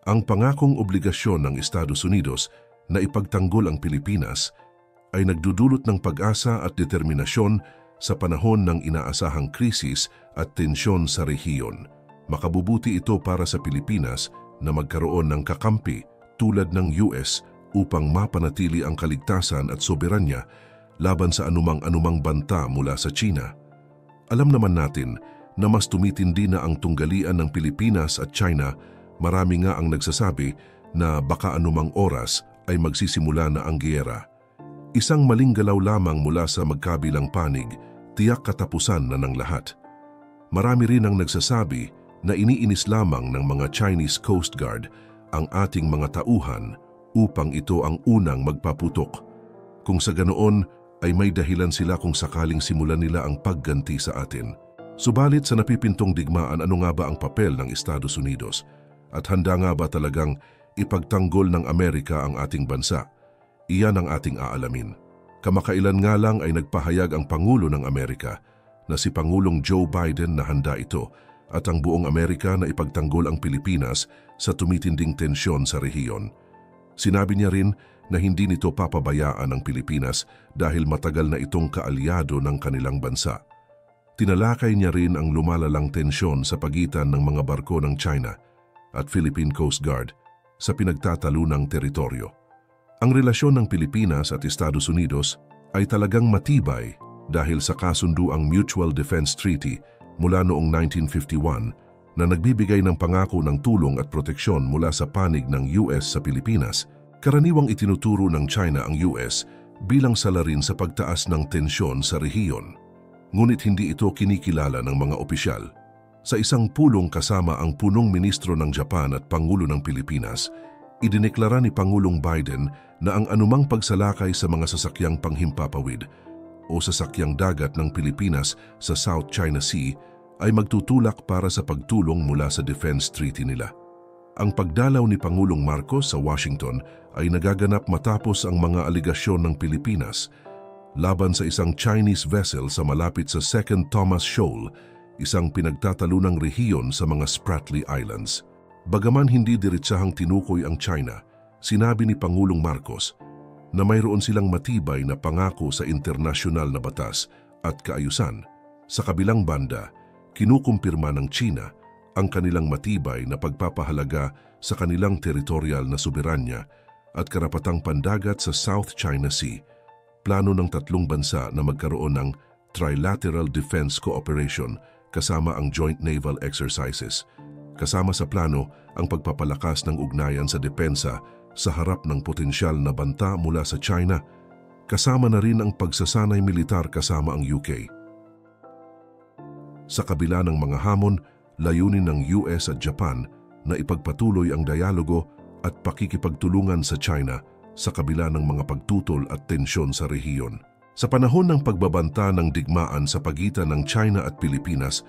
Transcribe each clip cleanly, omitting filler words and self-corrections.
Ang pangakong obligasyon ng Estados Unidos na ipagtanggol ang Pilipinas ay nagdudulot ng pag-asa at determinasyon sa panahon ng inaasahang krisis at tensyon sa rehiyon. Makabubuti ito para sa Pilipinas na magkaroon ng kakampi tulad ng US upang mapanatili ang kaligtasan at soberanya laban sa anumang banta mula sa China. Alam naman natin na mas tumitindi na ang tunggalian ng Pilipinas at China. Marami nga ang nagsasabi na baka anumang oras ay magsisimula na ang giyera. Isang maling galaw lamang mula sa magkabilang panig, tiyak katapusan na ng lahat. Marami rin ang nagsasabi na iniinis lamang ng mga Chinese Coast Guard ang ating mga tauhan upang ito ang unang magpaputok. Kung sa ganoon ay may dahilan sila kung sakaling simulan nila ang pagganti sa atin. Subalit sa napipintong digmaan, ano nga ba ang papel ng Estados Unidos? At handa nga ba talagang ipagtanggol ng Amerika ang ating bansa? Iyan ang ating aalamin. Kamakailan nga lang ay nagpahayag ang Pangulo ng Amerika na si Pangulong Joe Biden na handa ito at ang buong Amerika na ipagtanggol ang Pilipinas sa tumitinding tensyon sa rehiyon. Sinabi niya rin na hindi nito papabayaan ang Pilipinas dahil matagal na itong kaalyado ng kanilang bansa. Tinalakay niya rin ang lumalalang tensyon sa pagitan ng mga barko ng China at Philippine Coast Guard sa pinagtatalunang teritoryo. Ang relasyon ng Pilipinas at Estados Unidos ay talagang matibay dahil sa kasunduang Mutual Defense Treaty mula noong 1951 na nagbibigay ng pangako ng tulong at proteksyon mula sa panig ng US sa Pilipinas. Karaniwang itinuturo ng China ang US bilang salarin sa pagtaas ng tensyon sa rehiyon. Ngunit hindi ito kinikilala ng mga opisyal. Sa isang pulong kasama ang punong ministro ng Japan at Pangulo ng Pilipinas, idineklara ni Pangulong Biden na ang anumang pagsalakay sa mga sasakyang panghimpapawid o sasakyang dagat ng Pilipinas sa South China Sea ay magtutulak para sa pagtulong mula sa defense treaty nila. Ang pagdalaw ni Pangulong Marcos sa Washington ay nagaganap matapos ang mga aligasyon ng Pilipinas laban sa isang Chinese vessel sa malapit sa Second Thomas Shoal, isang pinagtatalunang rehiyon sa mga Spratly Islands. Bagaman hindi diretsahang tinukoy ang China, sinabi ni Pangulong Marcos na mayroon silang matibay na pangako sa internasyonal na batas at kaayusan. Sa kabilang banda, kinukumpirma ng China ang kanilang matibay na pagpapahalaga sa kanilang teritorial na soberanya at karapatang pandagat sa South China Sea. Plano ng tatlong bansa na magkaroon ng Trilateral Defense Cooperation kasama ang Joint Naval Exercises. Kasama sa plano ang pagpapalakas ng ugnayan sa depensa sa harap ng potensyal na banta mula sa China. Kasama na rin ang pagsasanay militar kasama ang UK. Sa kabila ng mga hamon, layunin ng US at Japan na ipagpatuloy ang dialogo at pakikipagtulungan sa China sa kabila ng mga pagtutol at tensyon sa rehiyon. Sa panahon ng pagbabanta ng digmaan sa pagitan ng China at Pilipinas,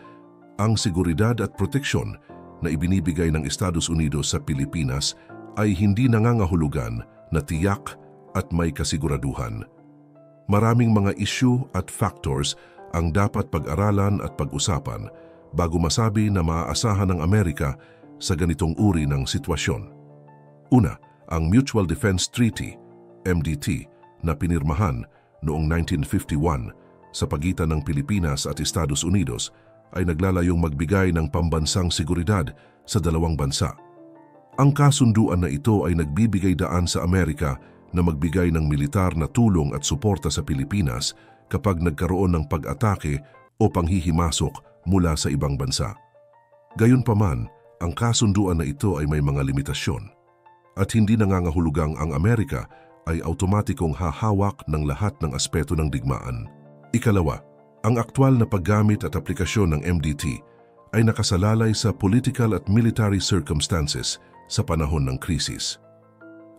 ang seguridad at proteksyon na ibinibigay ng Estados Unidos sa Pilipinas ay hindi nangangahulugan na tiyak at may kasiguraduhan. Maraming mga issue at factors ang dapat pag-aralan at pag-usapan bago masabi na maaasahan ng Amerika sa ganitong uri ng sitwasyon. Una, ang Mutual Defense Treaty, MDT, na pinirmahan noong 1951 sa pagitan ng Pilipinas at Estados Unidos ay naglalayong magbigay ng pambansang seguridad sa dalawang bansa. Ang kasunduan na ito ay nagbibigay daan sa Amerika na magbigay ng militar na tulong at suporta sa Pilipinas kapag nagkaroon ng pag-atake o panghihimasok mula sa ibang bansa. Gayunpaman, ang kasunduan na ito ay may mga limitasyon at hindi nangangahulugang ang Amerika ay automatikong hahawak ng lahat ng aspeto ng digmaan. Ikalawa, ang aktwal na paggamit at aplikasyon ng MDT ay nakasalalay sa political at military circumstances sa panahon ng krisis.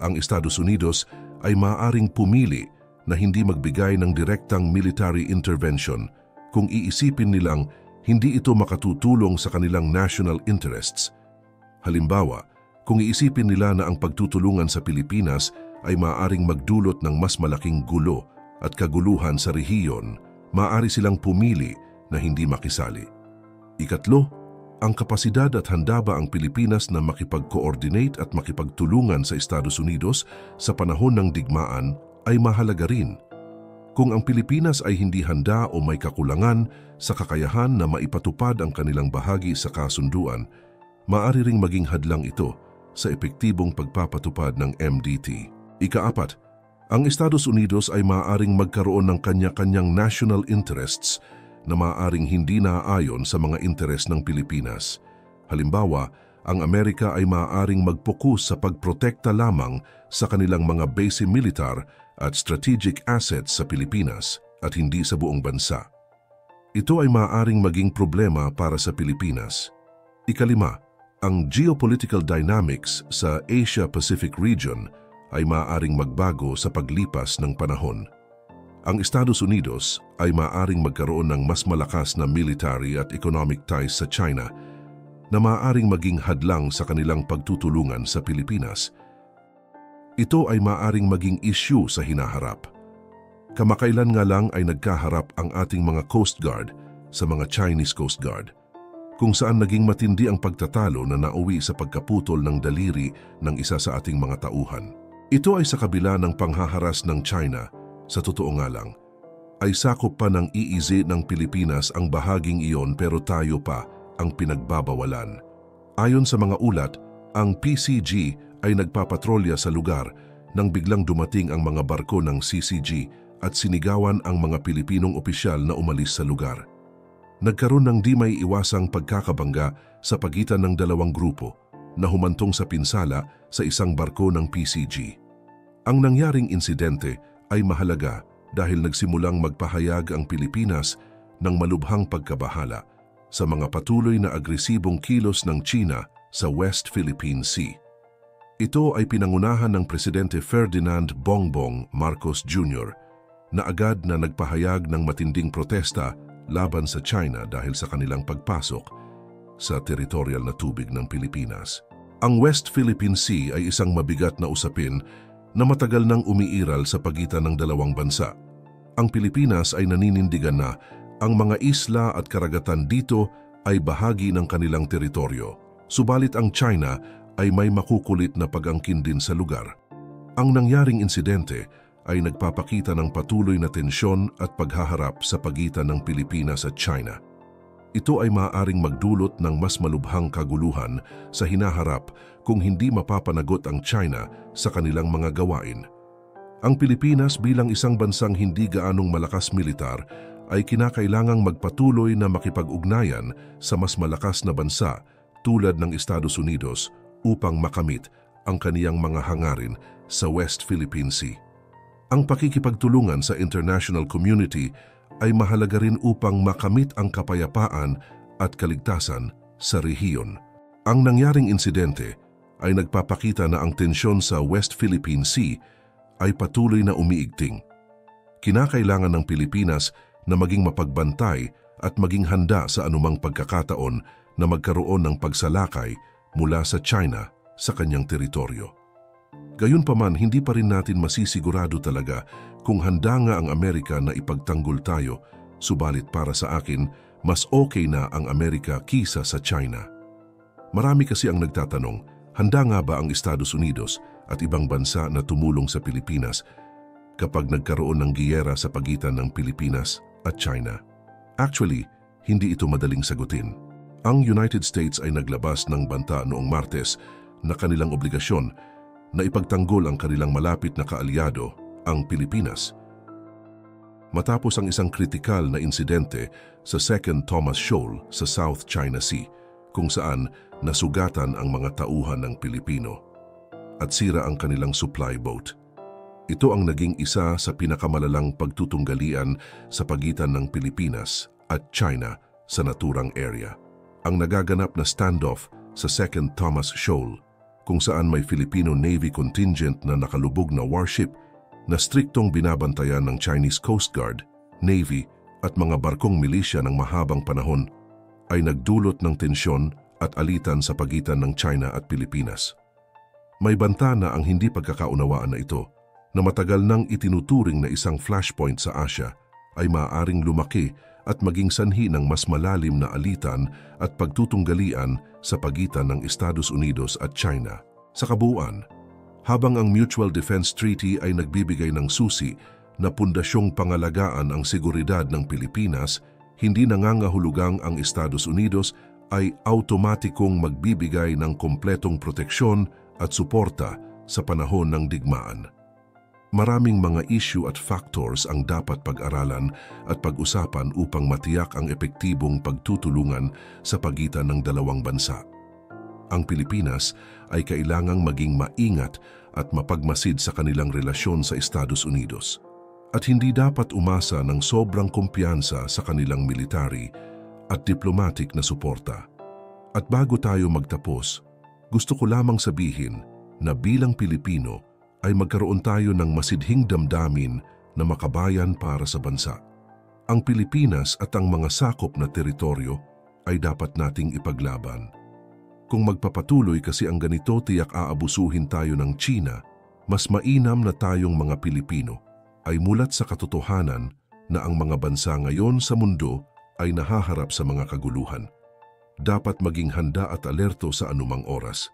Ang Estados Unidos ay maaaring pumili na hindi magbigay ng direktang military intervention kung iisipin nilang hindi ito makatutulong sa kanilang national interests. Halimbawa, kung iisipin nila na ang pagtutulungan sa Pilipinas ay maaaring magdulot ng mas malaking gulo at kaguluhan sa rehiyon, maaari silang pumili na hindi makisali. Ikatlo, Ang kapasidad at handa ba ang Pilipinas na makipag-coordinate at makipagtulungan sa Estados Unidos sa panahon ng digmaan ay mahalaga rin. Kung ang Pilipinas ay hindi handa o may kakulangan sa kakayahan na maipatupad ang kanilang bahagi sa kasunduan, maaari ring maging hadlang ito sa epektibong pagpapatupad ng MDT. Ika-4, ang Estados Unidos ay maaaring magkaroon ng kanya-kanyang national interests na maaaring hindi naaayon sa mga interes ng Pilipinas. Halimbawa, ang Amerika ay maaaring mag-focus sa pagprotekta lamang sa kanilang mga base militar at strategic assets sa Pilipinas at hindi sa buong bansa. Ito ay maaaring maging problema para sa Pilipinas. Ika-5, ang geopolitical dynamics sa Asia-Pacific region ay maaaring magbago sa paglipas ng panahon. Ang Estados Unidos ay maaaring magkaroon ng mas malakas na military at economic ties sa China na maaaring maging hadlang sa kanilang pagtutulungan sa Pilipinas. Ito ay maaaring maging issue sa hinaharap. Kamakailan nga lang ay nagkaharap ang ating mga Coast Guard sa mga Chinese Coast Guard, kung saan naging matindi ang pagtatalo na nauwi sa pagkaputol ng daliri ng isa sa ating mga tauhan. Ito ay sa kabila ng panghaharas ng China. Sa totoo nga lang, ay sakop pa ng EEZ ng Pilipinas ang bahaging iyon pero tayo pa ang pinagbabawalan. Ayon sa mga ulat, ang PCG ay nagpapatrolya sa lugar nang biglang dumating ang mga barko ng CCG at sinigawan ang mga Pilipinong opisyal na umalis sa lugar. Nagkaroon ng di may iwasang pagkakabangga sa pagitan ng dalawang grupo na humantong sa pinsala sa isang barko ng PCG. Ang nangyaring insidente ay mahalaga dahil nagsimulang magpahayag ang Pilipinas ng malubhang pagkabahala sa mga patuloy na agresibong kilos ng China sa West Philippine Sea. Ito ay pinangunahan ng Presidente Ferdinand Bongbong Marcos Jr. na agad na nagpahayag ng matinding protesta laban sa China dahil sa kanilang pagpasok sa teritorial na tubig ng Pilipinas. Ang West Philippine Sea ay isang mabigat na usapin na matagal nang umiiral sa pagitan ng dalawang bansa. Ang Pilipinas ay naninindigan na ang mga isla at karagatan dito ay bahagi ng kanilang teritoryo. Subalit ang China ay may makukulit na pag-angkin din sa lugar. Ang nangyaring insidente ay nagpapakita ng patuloy na tensyon at paghaharap sa pagitan ng Pilipinas at China. Ito ay maaaring magdulot ng mas malubhang kaguluhan sa hinaharap kung hindi mapapanagot ang China sa kanilang mga gawain. Ang Pilipinas bilang isang bansang hindi gaanong malakas militar ay kinakailangang magpatuloy na makipag-ugnayan sa mas malakas na bansa tulad ng Estados Unidos upang makamit ang kaniyang mga hangarin sa West Philippine Sea. Ang pakikipagtulungan sa international community ay mahalaga rin upang makamit ang kapayapaan at kaligtasan sa rehiyon. Ang nangyaring insidente ay nagpapakita na ang tensyon sa West Philippine Sea ay patuloy na umiigting. Kinakailangan ng Pilipinas na maging mapagbantay at maging handa sa anumang pagkakataon na magkaroon ng pagsalakay mula sa China sa kanyang teritoryo. Gayunpaman, hindi pa rin natin masisigurado talaga kung handa nga ang Amerika na ipagtanggol tayo, subalit para sa akin, mas okay na ang Amerika kisa sa China. Marami kasi ang nagtatanong, handa nga ba ang Estados Unidos at ibang bansa na tumulong sa Pilipinas kapag nagkaroon ng giyera sa pagitan ng Pilipinas at China? Actually, hindi ito madaling sagutin. Ang United States ay naglabas ng banta noong Martes na kanilang obligasyon na ipagtanggol ang kanilang malapit na kaalyado, ang Pilipinas. Matapos ang isang kritikal na insidente sa Second Thomas Shoal sa South China Sea, kung saan nasugatan ang mga tauhan ng Pilipino at sira ang kanilang supply boat. Ito ang naging isa sa pinakamalalang pagtutunggalian sa pagitan ng Pilipinas at China sa naturang area. Ang nagaganap na standoff sa Second Thomas Shoal, kung saan may Filipino Navy contingent na nakalubog na warship na striktong binabantayan ng Chinese Coast Guard, Navy at mga barkong milisya ng mahabang panahon, ay nagdulot ng tensyon at alitan sa pagitan ng China at Pilipinas. May banta na ang hindi pagkakaunawaan na ito, na matagal nang itinuturing na isang flashpoint sa Asia, ay maaaring lumaki at maging sanhi ng mas malalim na alitan at pagtutunggalian sa pagitan ng Estados Unidos at China. Sa kabuuan, habang ang Mutual Defense Treaty ay nagbibigay ng susi na pundasyong pangalagaan ang seguridad ng Pilipinas, hindi nangangahulugang ang Estados Unidos ay automatikong magbibigay ng kompletong proteksyon at suporta sa panahon ng digmaan. Maraming mga issue at factors ang dapat pag-aralan at pag-usapan upang matiyak ang epektibong pagtutulungan sa pagitan ng dalawang bansa. Ang Pilipinas ay kailangang maging maingat at mapagmasid sa kanilang relasyon sa Estados Unidos at hindi dapat umasa ng sobrang kumpiyansa sa kanilang military at diplomatic na suporta. At bago tayo magtapos, gusto ko lamang sabihin na bilang Pilipino ay magkaroon tayo ng masidhing damdamin na makabayan para sa bansa. Ang Pilipinas at ang mga sakop na teritoryo ay dapat nating ipaglaban. Kung magpapatuloy kasi ang ganito, tiyak aabusuhin tayo ng China, mas mainam na tayong mga Pilipino ay mulat sa katotohanan na ang mga bansa ngayon sa mundo ay nahaharap sa mga kaguluhan. Dapat maging handa at alerto sa anumang oras.